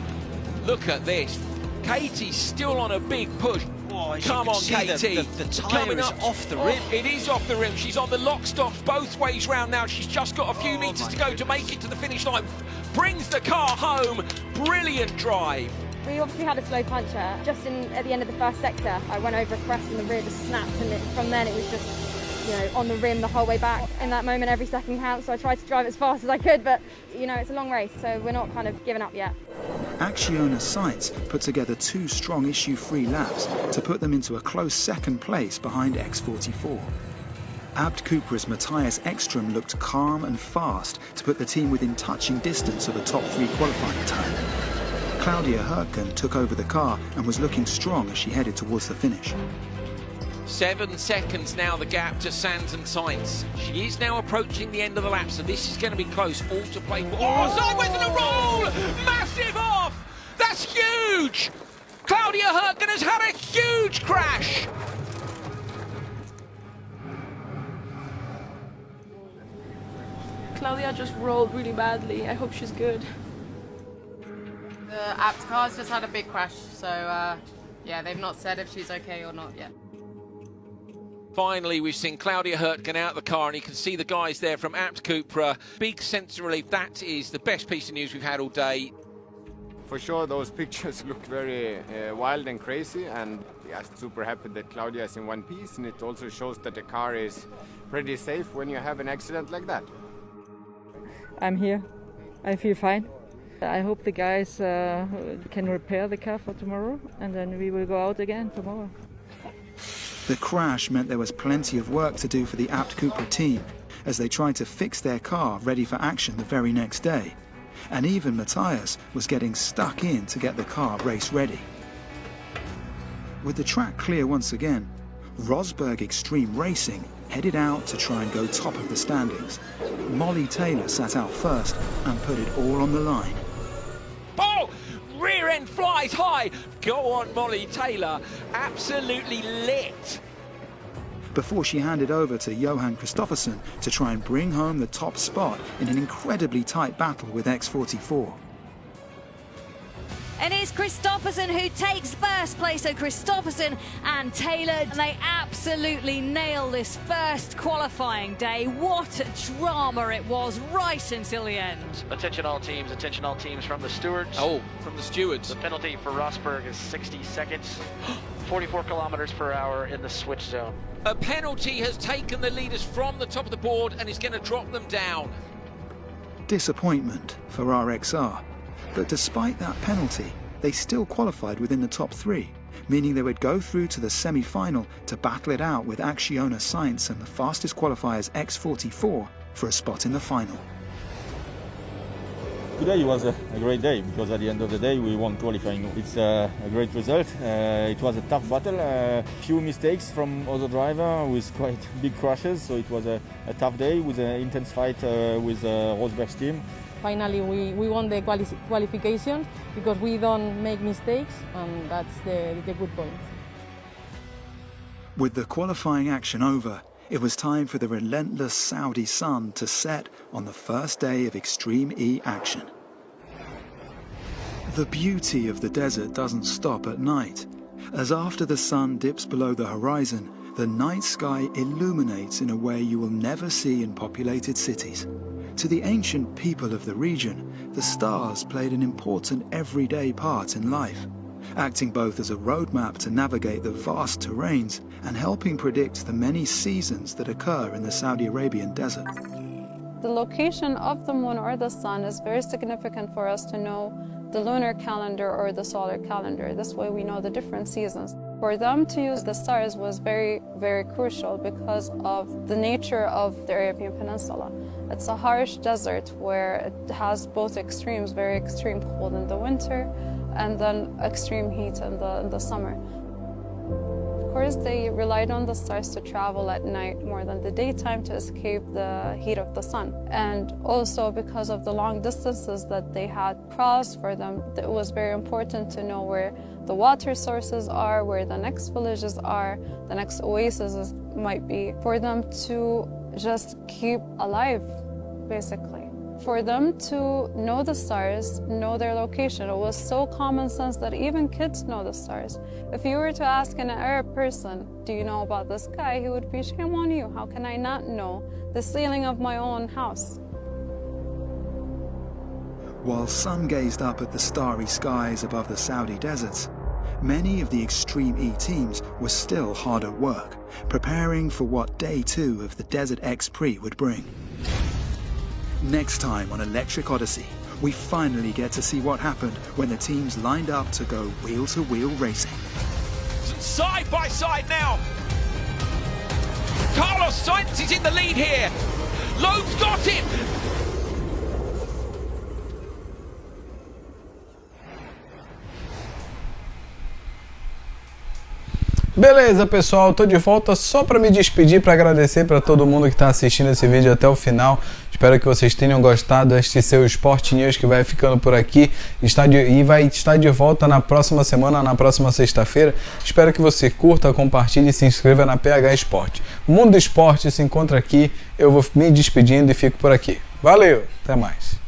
S4: Look at this. Katie's still on a big push.
S5: Oh,
S4: come on, Katie.
S5: The tyre is off the rim.
S4: It is off the rim. She's on the lock stops both ways round now. She's just got a few metres to go to make it to the finish line. Brings the car home. Brilliant drive.
S21: We obviously had a slow puncture. Just at the end of the first sector, I went over a crest and the rear just snapped, and from then it was just, on the rim the whole way back. In that moment, every second counts, so I tried to drive as fast as I could, but, it's a long race, so we're not kind of giving up yet.
S13: Acciona Sights put together 2 strong issue-free laps to put them into a close second place behind X44. Abt Cupra's Matthias Ekstrom looked calm and fast to put the team within touching distance of a top 3 qualifying time. Claudia Herken took over the car and was looking strong as she headed towards the finish.
S4: 7 seconds now the gap to Sands and Sainz. She is now approaching the end of the lap, so this is going to be close. All to play for. Oh, sideways in a roll! Massive off! That's huge! Claudia Hurtgen has had a huge crash!
S7: Claudia just rolled really badly. I hope she's good.
S8: The apt car's just had a big crash, so yeah, they've not said if she's okay or not yet.
S4: Finally, we've seen Claudia Hurtgen out of the car, and you can see the guys there from Abt Cupra. Big sense of relief. That is the best piece of news we've had all day.
S9: For sure, those pictures look very wild and crazy, and yeah, super happy that Claudia is in one piece, and it also shows that the car is pretty safe when you have an accident like that.
S10: I'm here. I feel fine. I hope the guys can repair the car for tomorrow, and then we will go out again tomorrow.
S13: The crash meant there was plenty of work to do for the Abt Cupra team as they tried to fix their car ready for action the very next day. And even Matthias was getting stuck in to get the car race ready. With the track clear once again, Rosberg Extreme Racing headed out to try and go top of the standings. Molly Taylor sat out first and put it all on the line.
S4: Oh! Rear end flies high! Go on, Molly Taylor. Absolutely lit.
S13: Before she handed over to Johan Kristoffersen to try and bring home the top spot in an incredibly tight battle with X44.
S11: And it's Kristoffersen who takes first place. So Kristoffersen and Taylor, they absolutely nail this first qualifying day. What a drama it was right until the end.
S26: Attention all teams from the stewards.
S4: Oh, from the stewards.
S26: The penalty for Rosberg is 60 seconds, 44 kilometers per hour in the switch zone.
S4: A penalty has taken the leaders from the top of the board and is going to drop them down.
S13: Disappointment for RXR. But despite that penalty, they still qualified within the top 3, meaning they would go through to the semi-final to battle it out with Acciona Sainz and the fastest qualifiers X44 for a spot in the final.
S27: Today was a great day because at the end of the day we won qualifying. It's a great result. It was a tough battle, few mistakes from other drivers with quite big crashes, so it was a tough day with an intense fight with Rosberg's team.
S28: Finally we won the qualification because we don't make mistakes, and that's the good point.
S13: With the qualifying action over, it was time for the relentless Saudi sun to set on the first day of Extreme E action. The beauty of the desert doesn't stop at night, as after the sun dips below the horizon, the night sky illuminates in a way you will never see in populated cities. To the ancient people of the region, the stars played an important everyday part in life, acting both as a roadmap to navigate the vast terrains and helping predict the many seasons that occur in the Saudi Arabian desert.
S10: The location of the moon or the sun is very significant for us to know the lunar calendar or the solar calendar. This way we know the different seasons. For them to use the stars was very, very crucial because of the nature of the Arabian Peninsula. It's a harsh desert where it has both extremes, very extreme cold in the winter and then extreme heat in the summer. Of course, they relied on the stars to travel at night more than the daytime to escape the heat of the sun. And also because of the long distances that they had crossed for them, it was very important to know where the water sources are, where the next villages are, the next oases might be, for them to just keep alive, basically. For them to know the stars, know their location, it was so common sense that even kids know the stars. If you were to ask an Arab person, do you know about the sky? He would be, shame on you, how can I not know the ceiling of my own house?
S13: While some gazed up at the starry skies above the Saudi deserts, many of the Extreme E teams were still hard at work, preparing for what Day 2 of the Desert X Prix would bring. Next time on Electric Odyssey, we finally get to see what happened when the teams lined up to go wheel-to-wheel racing.
S4: Side by side now. Carlos Sainz is in the lead here. Loeb's got him.
S1: Beleza, pessoal, tô de volta só para me despedir, para agradecer para todo mundo que está assistindo esse vídeo até o final. Espero que vocês tenham gostado. Este seu Sport News que vai ficando por aqui e vai estar de volta na próxima semana, na próxima sexta-feira. Espero que você curta, compartilhe e se inscreva na PH Sport. O Mundo do Esporte se encontra aqui. Eu vou me despedindo e fico por aqui. Valeu, até mais.